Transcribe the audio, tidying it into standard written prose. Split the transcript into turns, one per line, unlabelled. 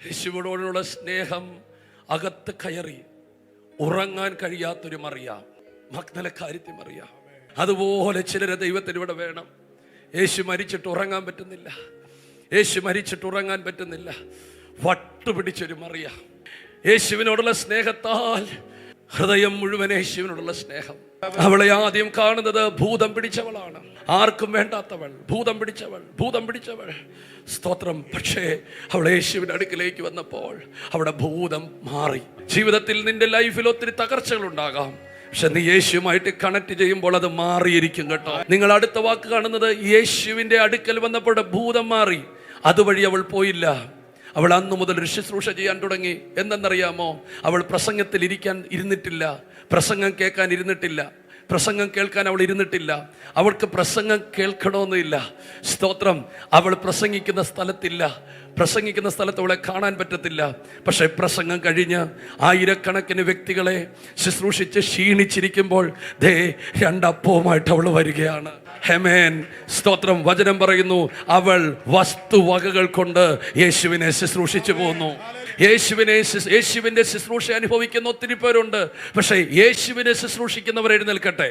യേശുവിനോടുള്ള സ്നേഹം അകത്ത് കയറി ഉറങ്ങാൻ കഴിയാത്തൊരു മറിയ, മഗ്ദലക്കാരത്തി മറിയ. അതുപോലെ ചിലരെ ദൈവത്തിന് ഇവിടെ വേണം. യേശു മരിച്ചിട്ട് ഉറങ്ങാൻ പറ്റുന്നില്ല, യേശു മരിച്ചിട്ട് ഉറങ്ങാൻ പറ്റുന്നില്ല. വട്ടുപിടിച്ചൊരു മറിയ, യേശുവിനോടുള്ള സ്നേഹത്താൽ ഹൃദയം മുഴുവൻ യേശുവിനോടുള്ള സ്നേഹം. അവളെ ആദ്യം കാണുന്നത് ഭൂതം പിടിച്ചവളാണ്, ആർക്കും വേണ്ടാത്തവൾ, ഭൂതം പിടിച്ചവൾ. സ്തോത്രം. പക്ഷേ അവൾ യേശുവിന്റെ അടുക്കിലേക്ക് വന്നപ്പോൾ അവിടെ ഭൂതം മാറി. ജീവിതത്തിൽ നിന്റെ ലൈഫിൽ ഒത്തിരി തകർച്ചകൾ ഉണ്ടാകാം, പക്ഷെ നീ യേശുവുമായിട്ട് കണക്ട് ചെയ്യുമ്പോൾ അത് മാറിയിരിക്കും കേട്ടോ. നിങ്ങൾ അടുത്ത വാക്ക് കാണുന്നത് യേശുവിന്റെ അടുക്കൽ വന്നപ്പോൾ ഭൂതം മാറി. അതുവഴി അവൾ പോയില്ല. അവൾ അന്നു മുതൽ ഒരു ശുശ്രൂഷ ചെയ്യാൻ തുടങ്ങി. എന്തെന്നറിയാമോ? അവൾ പ്രസംഗത്തിൽ ഇരുന്നിട്ടില്ല, പ്രസംഗം കേൾക്കാൻ ഇരുന്നിട്ടില്ല, പ്രസംഗം കേൾക്കാൻ അവൾ ഇരുന്നിട്ടില്ല. അവൾക്ക് പ്രസംഗം കേൾക്കണമെന്നില്ല. സ്തോത്രം. അവൾ പ്രസംഗിക്കുന്ന സ്ഥലത്തില്ല, പ്രസംഗിക്കുന്ന സ്ഥലത്ത് അവളെ കാണാൻ പറ്റത്തില്ല. പക്ഷേ പ്രസംഗം കഴിഞ്ഞ് ആയിരക്കണക്കിന് വ്യക്തികളെ ശുശ്രൂഷിച്ച് ക്ഷീണിച്ചിരിക്കുമ്പോൾ ദേ രണ്ടപ്പവുമായിട്ട് അവൾ വരികയാണ്. ഹെമേൻ. സ്തോത്രം. വചനം പറയുന്നു, അവൾ വസ്തുവകകൾ കൊണ്ട് യേശുവിനെ ശുശ്രൂഷിച്ചു പോന്നു. യേശുവിന്റെ ശുശ്രൂഷ അനുഭവിക്കുന്ന ഒത്തിരി പേരുണ്ട്. പക്ഷേ യേശുവിനെ ശുശ്രൂഷിക്കുന്നവർ എഴുന്നേൽക്കട്ടെ.